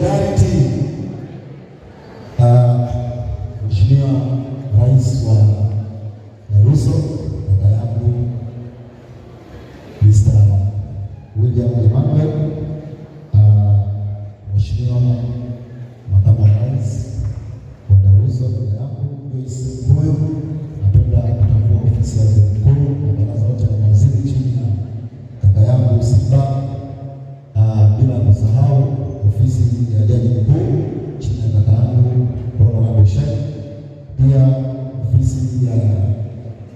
Solidarity. Mheshimiwa Rais wa Daruso, baba yangu Mr. William Emmanuel, Mheshimiwa Makamu wa Rais wa Daruso, baba yangu Joyce Mbuyu, napenda kutambua ofisi ya waziri mkuu na baraza lote la mawaziri chini ya kaka yangu Simba, bila kusahau ofisi ya jaji mkuu chini ya kaka yangu Paul Shai, pia ofisi ya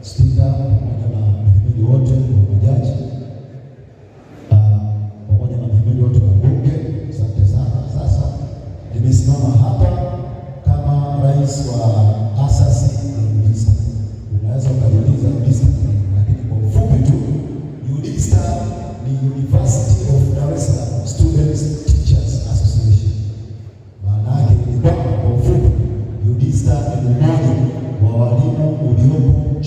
spika pamoja na mhimili wote wa majaji, pamoja na mhimili wote wa bunge. Asante sana. Sasa nimesimama hapa kama rais wa asasi ya UDISTA. Unaweza ukajiuliza UDISTA, lakini kwa ufupi tu, UDISTA ni University of Dar es Salaam Students Teachers Association. Maana yake ni kwamba kwa ufupi UDISTA ni umoja wa walimu uliopo